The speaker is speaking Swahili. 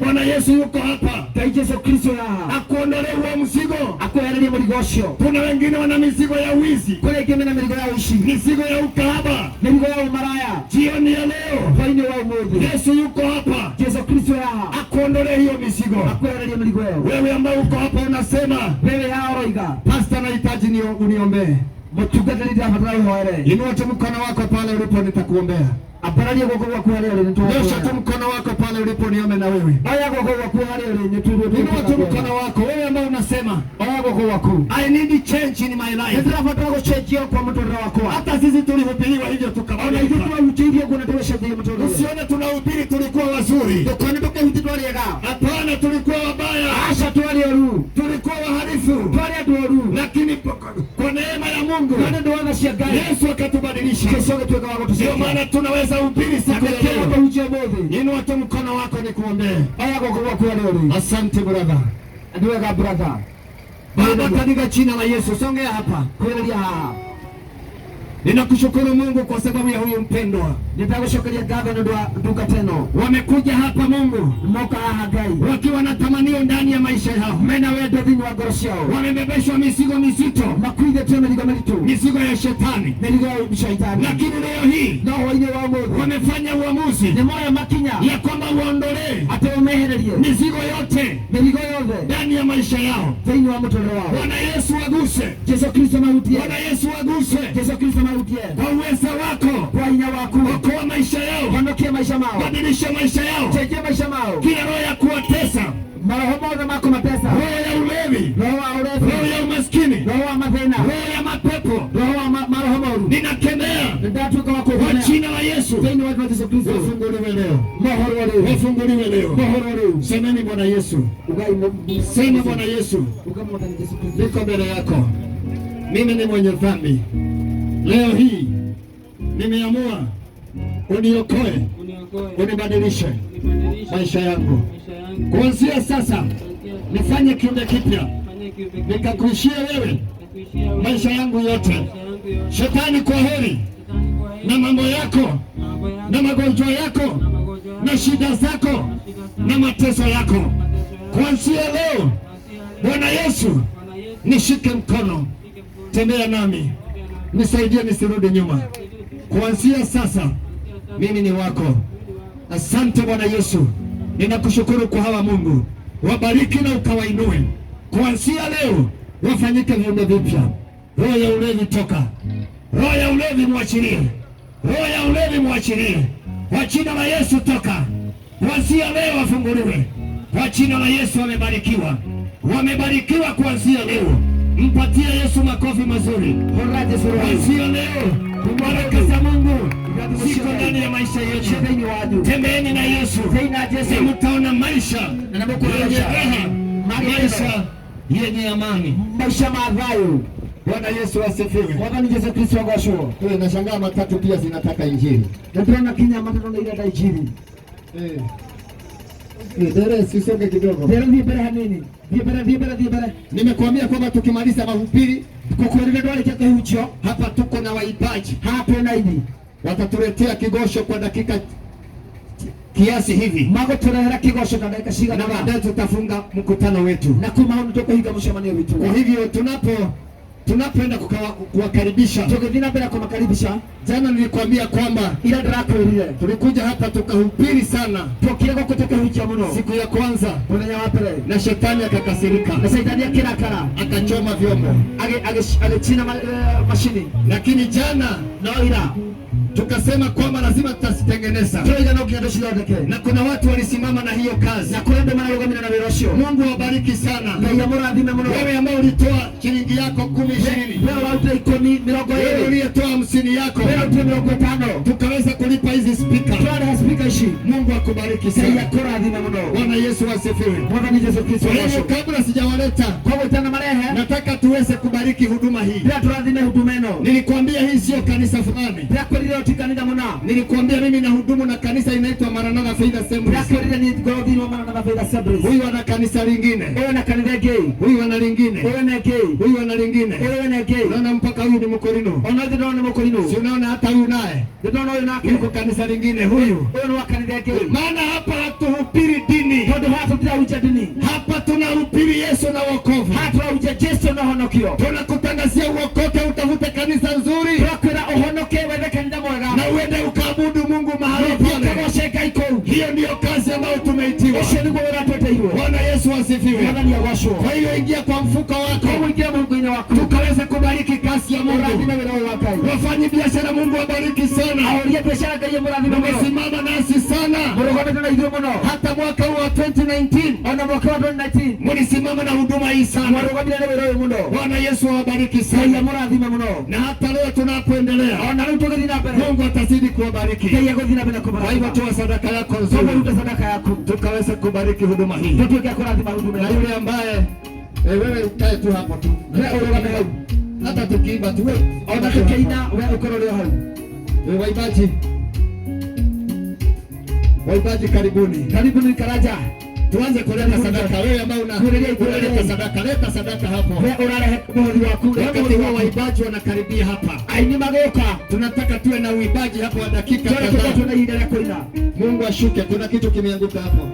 Bwana Yesu yuko hapa. Yesu Kristo ya akuondolee huo mzigo, akuondolee mzigo wako. Kuna wengine wana mizigo ya wizi, kuna wengine na mizigo ya ushi, mizigo ya ukahaba, mizigo ya umaraya. Jioni ya leo faini wa Mungu Yesu yuko hapa. Yesu Kristo ya akuondolee hiyo mizigo, akuondolee mzigo wako. Wewe ambao uko hapa unasema, wewe haoiga, pastor nahitaji uniombee. Mtugadali hapa tunaohoere. Inua tu mkono wako pale ulipo nitakuombea. Aparalie kwa kwa leo nitoa. Nyosha tu mkono wako pale ulipo niombe na wewe. Aya kwa leo nitoa. Inua tu mkono wako wewe ambao unasema, aya kwa I need change in my life. Nataka kuchange kwa mtoto wako. Hata sisi tulihubiriwa hivyo tukaona hiyo uchingie kuna tuwesha kwa mtoto. Usione tunahubiri tulikuwa wazuri. Kwani tukahubiri hapana, tulikuwa wabaya. Asha tualiru. Tulikuwa wahalifu. Tualiru. Lakini kwa neema ya Mungu Yesu akatubadilisha. Ndio maana tunaweza ubiri siku ya leo. Inua tu mkono wako nikuombee. Asante brother. Ndio brother. Baba, katika jina la Yesu songea hapa. Ninakushukuru Mungu kwa sababu ya huyu mpendwa. Nitakushukuria gavana nduka teno. Wamekuja hapa Mungu moka hagai wakiwa na tamanio ndani ya maisha yao. Mena wewe ndio wagoroshao. Wamebebeshwa mizigo mizito. Makuide tena ligamalitu. Mizigo ya shetani. Mizigo ya shetani. Lakini leo hii nao waine wa Mungu wamefanya uamuzi. Ni moyo makinya ya kwamba uondolee ataumeherelie mizigo yote. Mizigo yote ndani ya maisha yao. Zaini wa mtoto wao. Bwana Yesu aguse. Yesu Kristo mautie. Bwana Yesu aguse. Yesu Kristo mautie. Kwa uwezo wako. Kwa ina wako. Okoa maisha yao. Wanokie maisha mao. Badilisha maisha yao. Chejea maisha mao. Kila roho ya kuwatesa. Maroho na mako matesa. Roho ya ulevi. Roho ya ulevi. Roho ya umaskini. Roho ya madhina. Roho ya mapepo. Roho ya maroho mauru. Ninakemea. Ndatuka wako kwa jina la Yesu. Zaini wa Yesu Kristo. Wafunguliwe leo. Mohoro leo. Wafunguliwe leo. Mohoro leo. Semeni Bwana Yesu. Sema Bwana Yesu. Niko mbele yako. Mimi ni mwenye dhambi. Leo hii nimeamua uniokoe, unibadilishe maisha yangu. Kuanzia sasa nifanye kiumbe kipya, nikakuishie wewe maisha yangu yote. Shetani, kwa heri na mambo yako na magonjwa yako na shida zako na mateso yako. Kuanzia leo Bwana Yesu, nishike mkono, tembea nami, nisaidie nisirudi nyuma. Kuanzia sasa mimi ni wako. Asante Bwana Yesu, ninakushukuru kwa hawa Mungu, wabariki na ukawainue. Kuanzia leo wafanyike viumbe vipya. Roho ya ulevi toka, roho ya ulevi mwachilie, roho ya ulevi mwachilie kwa jina la Yesu. Toka kuanzia leo wafunguliwe kwa jina la Yesu. Wamebarikiwa, wamebarikiwa kuanzia leo. Mpatie Yesu makofi mazuri. Kuanzia leo baraka za Mungu ziko ndani ya maisha yetu. Tembeeni na Yesu, mtaona maisha yenye raha, maisha yenye amani, maisha madhayo. Bwana Yesu asifiwe. Bwana Yesu Kristo agosho. Nashangaa matatu pia zinataka injili. Ndio Kenya matatu ndio ile injili. Dere sisonge kidogo. Dere vibere hanini? Vibere. Nimekuambia kwamba tukimaliza mahubiri kukueleza dole chake hucho. Hapa tuko na waibaji. Hapo na hivi. Watatuletea kigosho kwa dakika kiasi hivi. Mago tunahera kigosho kwa dakika shiga na baadaye tutafunga mkutano wetu. Na kuma kutoka higa mshamani wetu. Kwa hivyo tunapoenda kuwakaribisha. Tukidina bila kuwakaribisha. Jana nilikwambia kwamba ila drako ile. Tulikuja hapa tukahubiri sana. Tokea kutoka huko mno. Siku ya kwanza kuna wapele na shetani akakasirika. Na shetani akira akachoma vyombo. Agechina mashini. Lakini jana ila tukasema kwamba lazima tutazitengeneza. Na kuna watu walisimama na hiyo kazi. Mungu wabariki sana. Wewe ambao ulitoa shilingi yako 10, wewe uliyetoa 50 yako, tukaweza kulipa hizi speaker. Mungu akubariki sana. Bwana Yesu asifiwe. Kabla sijawaleta, nataka tuweze kubariki huduma hii. Nilikwambia hii sio kanisa fulani. Nilikuambia mimi na hudumu na kanisa inaitwa Maranatha Faith Assembly. Huyu ana kanisa lingine. Huyu ana lingine. Huyu ana lingine. Unaona mpaka huyu ni Mkorino. Si unaona hata huyu naye. Yuko kanisa lingine huyu. maana hapa hatuhubiri dini, hapa tunahubiri Yesu na wokovu. Tunakutangazia uokoke, utafute kanisa nzuri na uende ukaabudu Mungu mahali pale. Hiyo ndiyo kazi ambayo tumeitiwa. Bwana Yesu asifiwe. Kwa hiyo ingia kwa mfuko wako tukaweza kubariki kazi ya Mungu. Wafanyi biashara, Mungu wabariki sana. Wamesimama nasi sana. Hata mwaka huu wa 2019 mlisimama na huduma hii sana. Bwana Yesu awabariki sana. Na hata leo tunapoendelea, Mungu atazidi kuwabariki. Kwa hivyo toa sadaka yako nzuri tukaweza kubariki huduma hii. Na yule ambaye wewe ukae tu hapo tu, hata tukiimba tu waibaji, karibuni Karaja, tuanze kuleta sadaka. Wewe ambao unaleta sadaka, leta sadaka hapo. Wakati wa waibaji wanakaribia hapa, tunataka tuwe na uibaji hapo wa dakika kadhaa. Mungu ashuke, kuna kitu kimeanguka hapo.